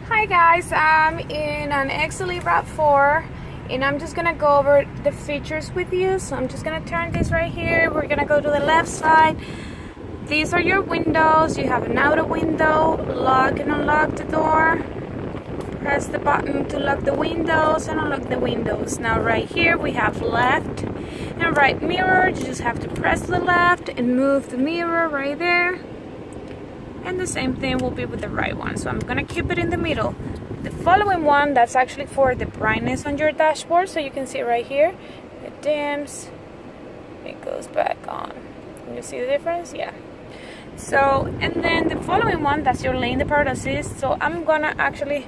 Hi guys, I'm in an XLE RAV4 and I'm just gonna go over the features with you. So I'm just gonna turn this right here. We're gonna go to the left side. These are your windows. You have an outer window, lock and unlock the door. Press the button to lock the windows and unlock the windows. Now right here we have left and right mirror. You just have to press the left and move the mirror right there. And the same thing will be with the right one, so I'm gonna keep it in the middle. The following one, that's actually for the brightness on your dashboard, so you can see right here it dims, it goes back on. Can you see the difference? Yeah. So, and then the following one, that's your lane departure assist. So I'm gonna actually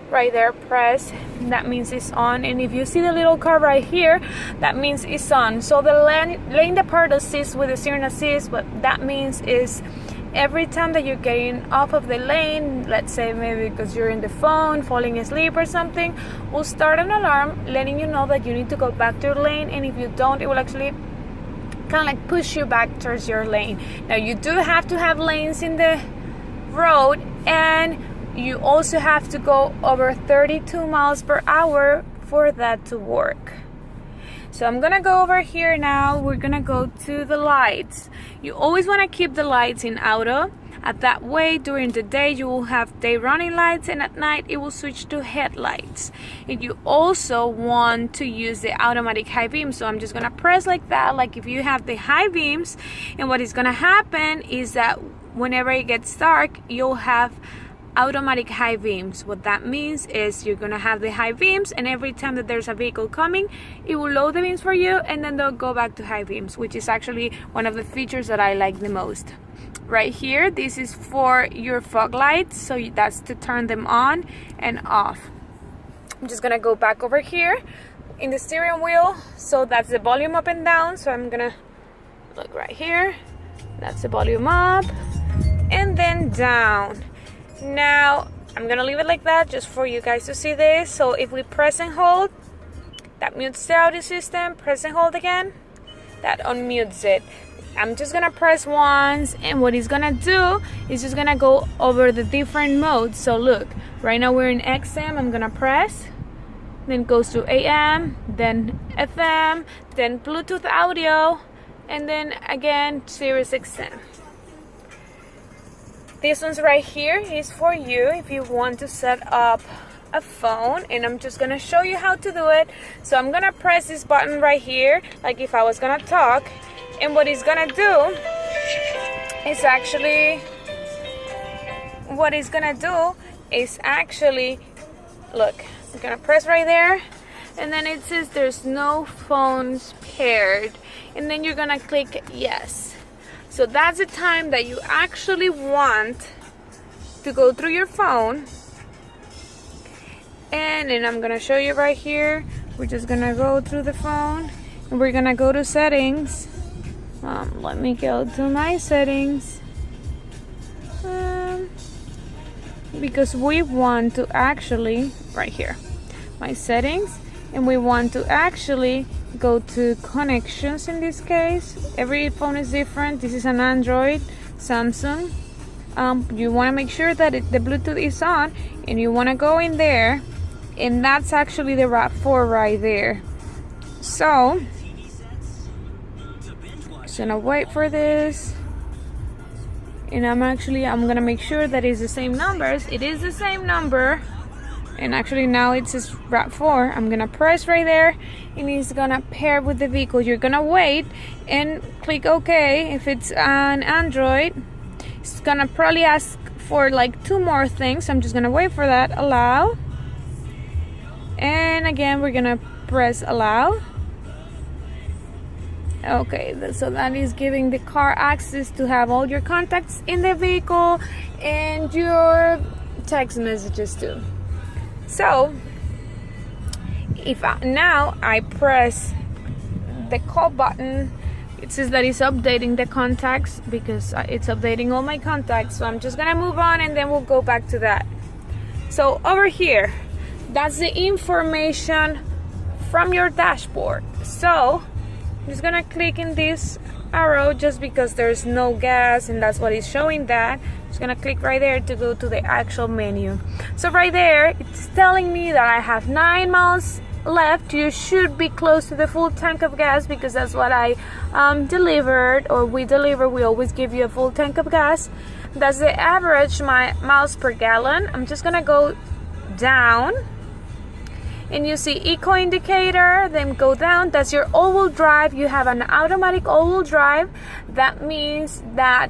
right there press, that means it's on, and if you see the little car right here, that means it's on. So the lane departure assist with the steering assist, what that means is every time that you're getting off of the lane, let's say maybe because you're in the phone, falling asleep or something, will start an alarm letting you know that you need to go back to your lane, and if you don't, it will actually kind of like push you back towards your lane. Now you do have to have lanes in the road, and you also have to go over 32 miles per hour for that to work. So I'm gonna go over here now. We're gonna go to the lights. You always want to keep the lights in auto. At that way, during the day you will have day running lights, and at night it will switch to headlights. And you also want to use the automatic high beam. So I'm just gonna press like that, like if you have the high beams, and what is gonna happen is that whenever it gets dark, you'll have automatic high beams. What that means is you're gonna have the high beams, and every time that there's a vehicle coming, it will load the beams for you, and then they'll go back to high beams, which is actually one of the features that I like the most. Right here, this is for your fog lights, so that's to turn them on and off. I'm just gonna go back over here in the steering wheel. So that's the volume up and down. So I'm gonna look right here, that's the volume up and then down. Now I'm gonna leave it like that just for you guys to see this. So if we press and hold, that mutes the audio system. Press and hold again, that unmutes it. I'm just gonna press once, and what it's gonna do is just gonna go over the different modes. So look, right now we're in XM. I'm gonna press, then it goes to AM, then FM, then Bluetooth audio, and then again Sirius XM. This one's right here is for you if you want to set up a phone, and I'm just gonna show you how to do it. So I'm gonna press this button right here like if I was gonna talk, and what it's gonna do is actually look, I'm gonna press right there, and then it says there's no phones paired, and then you're gonna click yes. So that's the time that you actually want to go through your phone. And then I'm gonna show you right here. We're just gonna go through the phone, and we're gonna go to settings. Let me go to my settings, because we want to actually, right here, my settings, and we want to actually go to connections. In this case, every phone is different. This is an Android, Samsung. You want to make sure that the Bluetooth is on, and you want to go in there, and that's actually the RAV4 right there. So just gonna wait for this, and I'm gonna make sure that it's the same numbers. It is the same number, and actually now it says RAV4. I'm gonna press right there, and it's gonna pair with the vehicle. You're gonna wait and click OK. If it's an Android, it's gonna probably ask for like 2 more things. I'm just gonna wait for that. Allow, and again we're gonna press allow. Okay, so that is giving the car access to have all your contacts in the vehicle and your text messages too. So if now I press the call button, it says that it's updating the contacts, because it's updating all my contacts. So I'm just gonna move on, and then we'll go back to that. So over here, that's the information from your dashboard. So I'm just gonna click in this arrow just because there's no gas, and that's what it's showing. That I'm just gonna click right there to go to the actual menu. So right there it's telling me that I have 9 miles left. You should be close to the full tank of gas because that's what I delivered, or we deliver. We always give you a full tank of gas. That's the average miles per gallon. I'm just gonna go down, and you see eco indicator, then go down. That's your all-wheel drive. You have an automatic all-wheel drive. That means that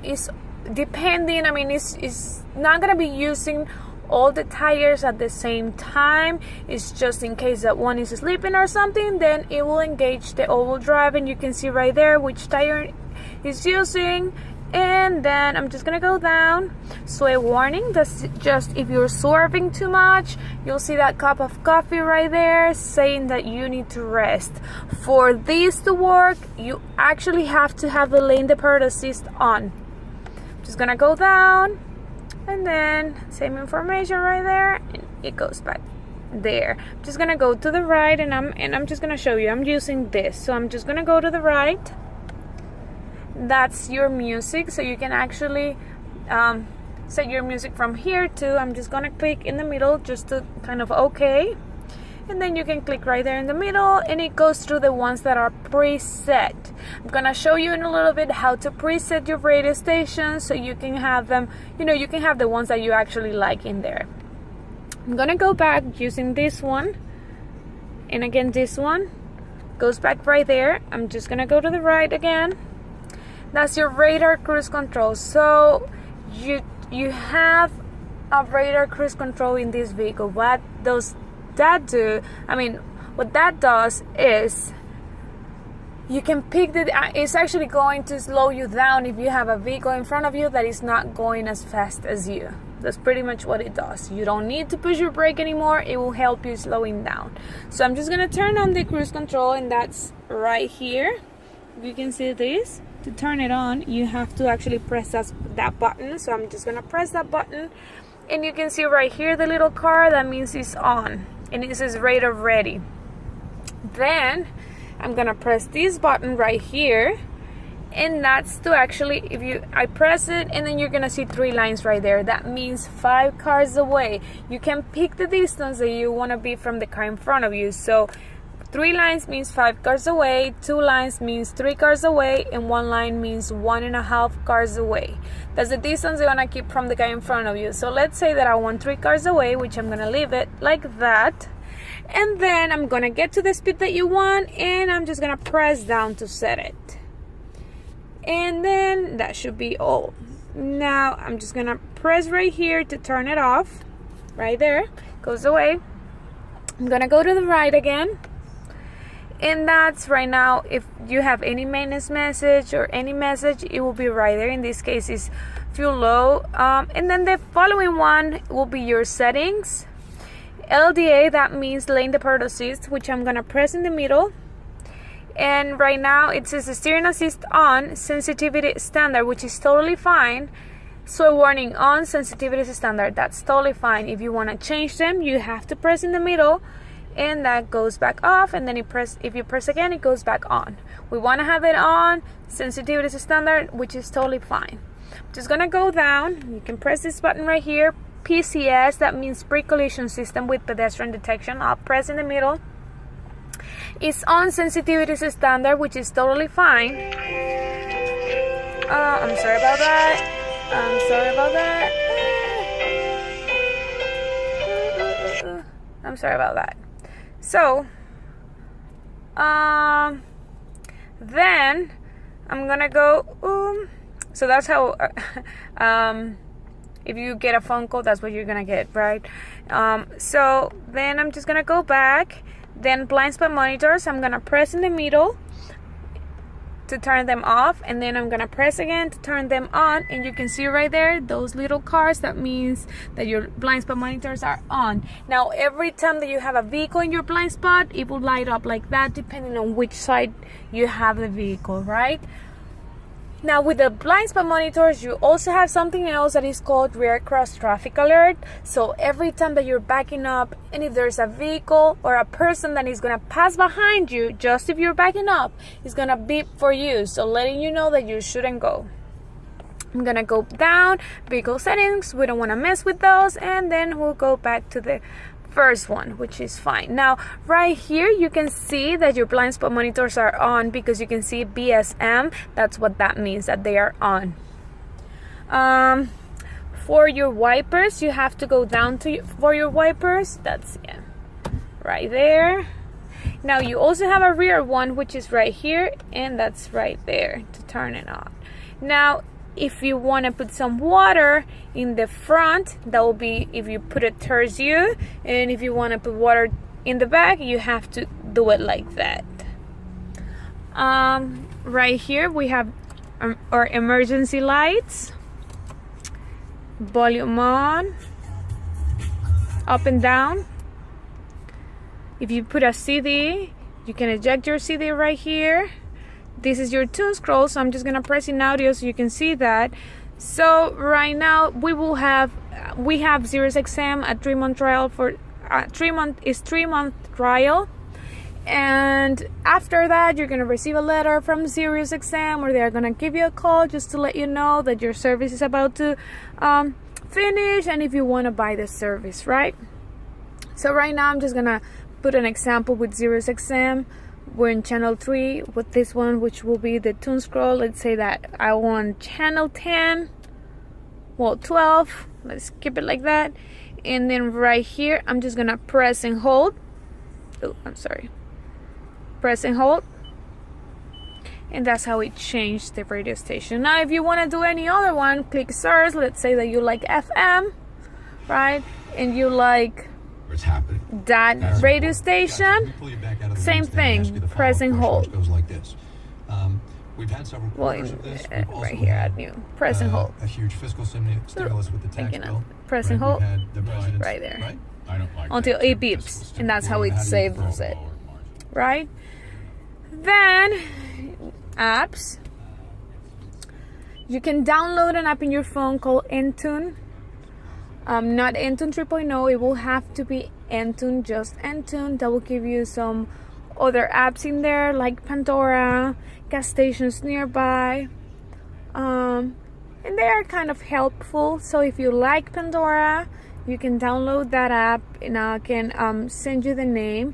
it's depending, I mean, it's not gonna be using all the tires at the same time. It's just in case that one is sleeping or something, then it will engage the all-wheel drive, and you can see right there which tire it's using. And then I'm just gonna go down. So a warning, that's just if you're swerving too much, you'll see that cup of coffee right there saying that you need to rest. For this to work, you actually have to have the lane departure assist on. Just gonna go down, and then same information right there, and it goes back there. I'm just gonna go to the right, and I'm just gonna show you. I'm using this, so I'm just gonna go to the right. That's your music, so you can actually set your music from here too. I'm just gonna click in the middle just to kind of okay, and then you can click right there in the middle, and it goes through the ones that are preset. I'm gonna show you in a little bit how to preset your radio stations so you can have them, you know, you can have the ones that you actually like in there. I'm gonna go back using this one, and again this one goes back right there. I'm just gonna go to the right again. That's your radar cruise control. So you have a radar cruise control in this vehicle. What does that do? I mean, what that does is you can pick it's actually going to slow you down if you have a vehicle in front of you that is not going as fast as you. That's pretty much what it does. You don't need to push your brake anymore. It will help you slowing down. So I'm just gonna turn on the cruise control, and that's right here. You can see this. To turn it on, you have to actually press that button. So I'm just gonna press that button, and you can see right here the little car. That means it's on, and it says radar ready. Then I'm gonna press this button right here, and that's to actually, I press it, and then you're gonna see 3 lines right there. That means 5 cars away. You can pick the distance that you want to be from the car in front of you. So 3 lines means 5 cars away, 2 lines means 3 cars away, and 1 line means 1.5 cars away. That's the distance you want to keep from the guy in front of you. So let's say that I want 3 cars away, which I'm going to leave it like that. And then I'm going to get to the speed that you want, and I'm just going to press down to set it. And then that should be all. Now I'm just going to press right here to turn it off. Right there, goes away. I'm going to go to the right again. And that's right now, if you have any maintenance message or any message, it will be right there. In this case, it's fuel low. And then the following one will be your settings. LDA, that means lane departure assist, which I'm gonna press in the middle. And right now it says steering assist on, sensitivity standard, which is totally fine. So warning on, sensitivity standard, that's totally fine. If you wanna change them, you have to press in the middle, and that goes back off, and then if you press again, it goes back on. We want to have it on, sensitivity standard, which is totally fine. I'm just gonna go down. You can press this button right here, PCS, that means pre-collision system with pedestrian detection. I'll press in the middle. It's on sensitivity standard, which is totally fine. I'm sorry about that. So then I'm gonna go so that's how if you get a phone call, that's what you're gonna get, right? So then I'm just gonna go back. Then blind spot monitors, I'm gonna press in the middle to turn them off, and then I'm gonna press again to turn them on, and you can see right there those little cars. That means that your blind spot monitors are on. Now every time that you have a vehicle in your blind spot, it will light up like that depending on which side you have the vehicle, right? Now with the blind spot monitors, you also have something else that is called rear cross traffic alert. So every time that you're backing up, and if there's a vehicle or a person that is gonna pass behind you, just if you're backing up, it's gonna beep for you, so letting you know that you shouldn't go. I'm gonna go down, vehicle settings, we don't wanna mess with those, and then we'll go back to the first one, which is fine. Now right here you can see that your blind spot monitors are on because you can see BSM. That's what that means, that they are on. For your wipers, you have to go down to for your wipers. That's right there. Now you also have a rear one, which is right here, and that's right there to turn it on. Now if you want to put some water in the front, that will be if you put it towards you, and if you want to put water in the back, you have to do it like that. Right here we have our emergency lights, volume on, up and down. If you put a CD, you can eject your CD right here. This is your tune scroll, so I'm just gonna press in audio so you can see that. So right now we have SiriusXM a 3-month trial for 3-month trial, and after that you're gonna receive a letter from SiriusXM, or they're gonna give you a call just to let you know that your service is about to finish, and if you want to buy the service, right? So right now I'm just gonna put an example with SiriusXM. We're in channel 3 with this one, which will be the tune scroll. Let's say that I want channel 10, well 12, let's keep it like that. And then right here I'm just gonna press and hold. Oh, I'm sorry, press and hold, and that's how it changed the radio station. Now if you want to do any other one, click search. Let's say that you like FM, right, and you like it's happening. That radio station, same thing, press and hold. Goes like this. We've had several quarters of this. Right here at new, press and hold. A huge fiscal stimulus with the tax bill. Press and hold, right there. Right? I don't like until it beeps, and that's how it saves it, right? Then apps. You can download an app in your phone called Entune. Not Entune 3.0, it will have to be Entune, just Entune. That will give you some other apps in there like Pandora, gas stations nearby, and they are kind of helpful. So if you like Pandora, you can download that app, and I can send you the name.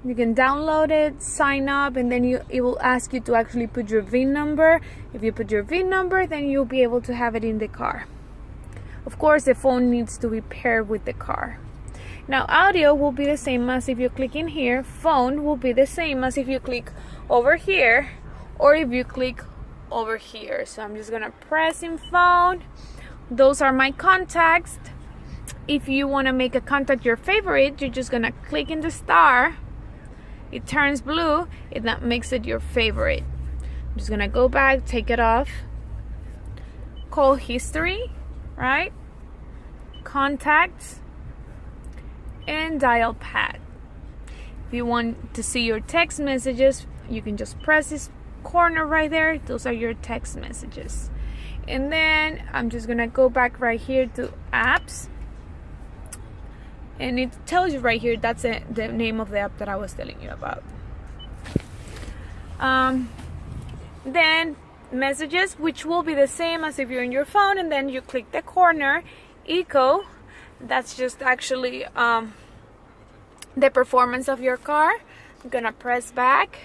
You can download it, sign up, and then it will ask you to actually put your VIN number. If you put your VIN number, then you'll be able to have it in the car. Of course, the phone needs to be paired with the car. Now, audio will be the same as if you click in here. Phone will be the same as if you click over here, or if you click over here. So I'm just gonna press in phone. Those are my contacts. If you want to make a contact your favorite, you're just gonna click in the star. It turns blue, and that makes it your favorite. I'm just gonna go back, take it off. Call history, right? Contacts, and dial pad. If you want to see your text messages, you can just press this corner right there. Those are your text messages. And then I'm just gonna go back right here to apps, and it tells you right here that's the name of the app that I was telling you about. Then messages, which will be the same as if you're in your phone, and then you click the corner eco. That's just actually the performance of your car. I'm gonna press back,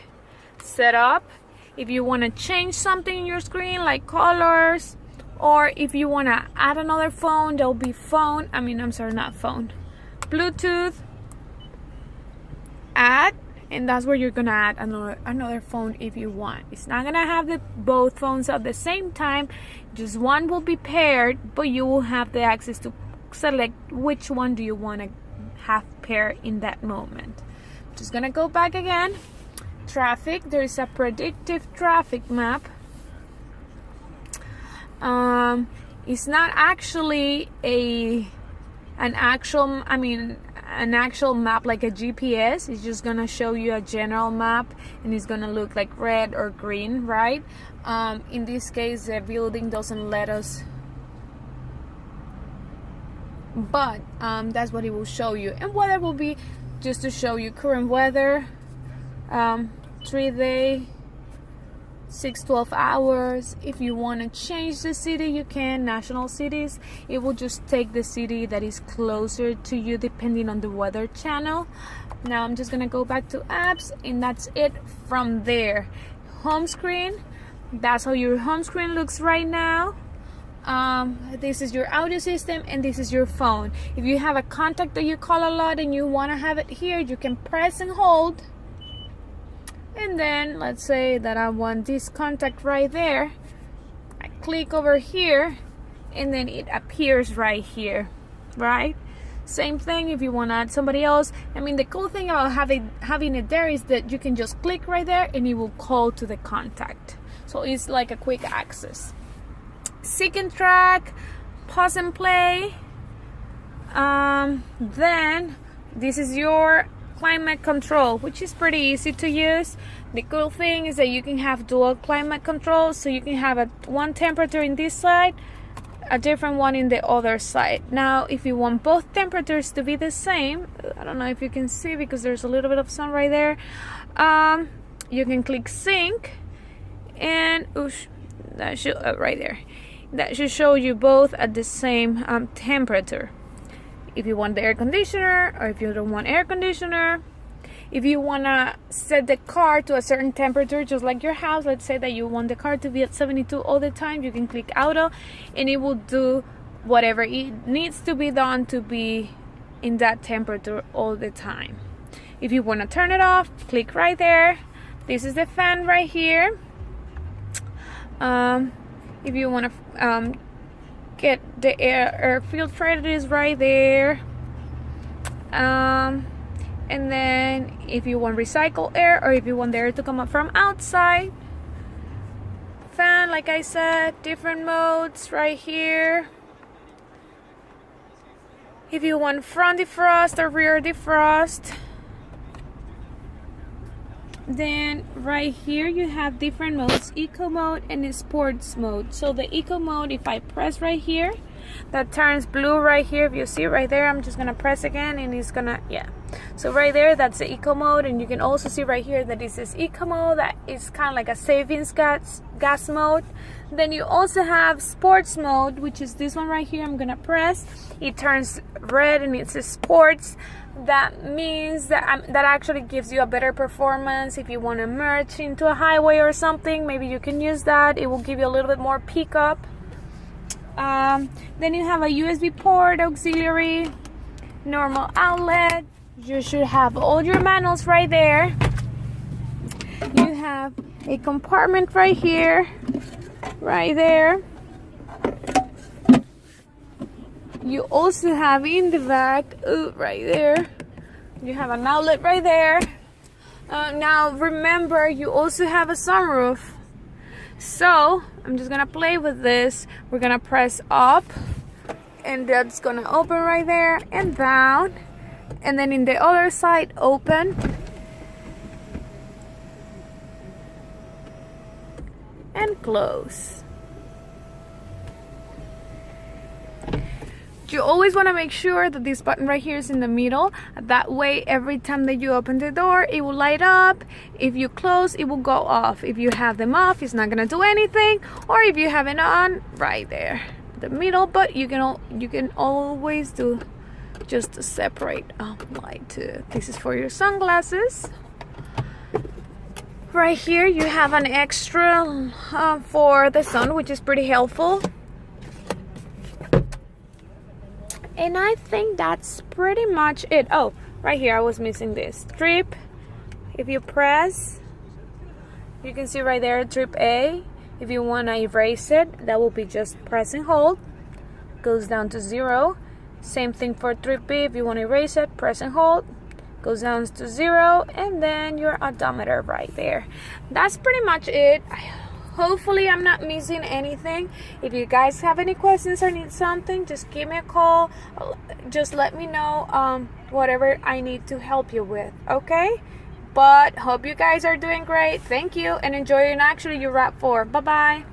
set up. If you want to change something in your screen like colors, or if you want to add another phone, there'll be phone, not phone, Bluetooth, add, and that's where you're gonna add another phone if you want. It's not gonna have both phones at the same time, just one will be paired, but you will have the access to select which one do you want to have paired in that moment. Just gonna go back again. Traffic, there is a predictive traffic map. It's not actually a an actual map like a GPS. It's just gonna show you a general map, and it's gonna look like red or green, right? In this case, the building doesn't let us, but that's what it will show you. And weather will be just to show you current weather, 3-day, 6-12 hours. If you want to change the city, you can. National cities, it will just take the city that is closer to you depending on the weather channel. Now I'm just gonna go back to apps, and that's it from there. Home screen, that's how your home screen looks right now. This is your audio system, and this is your phone. If you have a contact that you call a lot and you want to have it here, you can press and hold. And then let's say that I want this contact right there. I click over here, and then it appears right here, right? Same thing if you want to add somebody else. I mean, the cool thing about having it there is that you can just click right there and it will call to the contact. So it's like a quick access. Seek and track, pause and play. Then this is your climate control, which is pretty easy to use. The cool thing is that you can have dual climate control, so you can have one temperature in this side, a different one in the other side. Now if you want both temperatures to be the same, I don't know if you can see because there's a little bit of sun right there, you can click sync, and that should right there, that should show you both at the same temperature. If you want the air conditioner, or if you don't want air conditioner, if you want to set the car to a certain temperature, just like your house, let's say that you want the car to be at 72 all the time, you can click auto, and it will do whatever it needs to be done to be in that temperature all the time. If you want to turn it off, click right there. This is the fan right here. If you want to get the air filter, it is right there. And then if you want recycle air, or if you want the air to come up from outside, fan, like I said, different modes right here. If you want front defrost or rear defrost, then right here you have different modes, eco mode and sports mode. So the eco mode, if I press right here, that turns blue right here. If you see right there, I'm just gonna press again, and it's gonna, yeah. So right there, that's the eco mode. And you can also see right here that this is eco mode, that is kind of like a savings gas mode. Then you also have sports mode, which is this one right here. I'm gonna press, it turns red and it says sports. That means that that actually gives you a better performance. If you want to merge into a highway or something, maybe you can use that. It will give you a little bit more pickup. Then you have a USB port, auxiliary, normal outlet. You should have all your manuals right there. You have a compartment right here, right there. You also have in the back, right there, you have an outlet right there. Now remember, you also have a sunroof. So I'm just gonna play with this. We're gonna press up, and that's gonna open right there, and down, and then in the other side, open and close. You always want to make sure that this button right here is in the middle. That way, every time that you open the door, it will light up. If you close, it will go off. If you have them off, it's not gonna do anything. Or if you have it on, right there, the middle. But you can always do just to separate light too. This is for your sunglasses. Right here, you have an extra for the sun, which is pretty helpful. And I think that's pretty much it. Oh, right here I was missing this strip. If you press, you can see right there trip A. If you want to erase it, that will be just press and hold. Goes down to 0. Same thing for trip B. If you want to erase it, press and hold. Goes down to 0. And then your odometer right there. That's pretty much it. I Hopefully I'm not missing anything. If you guys have any questions or need something, just give me a call. Just let me know whatever I need to help you with, okay? But hope you guys are doing great. Thank you, and enjoy actually your wrap 4. Bye bye.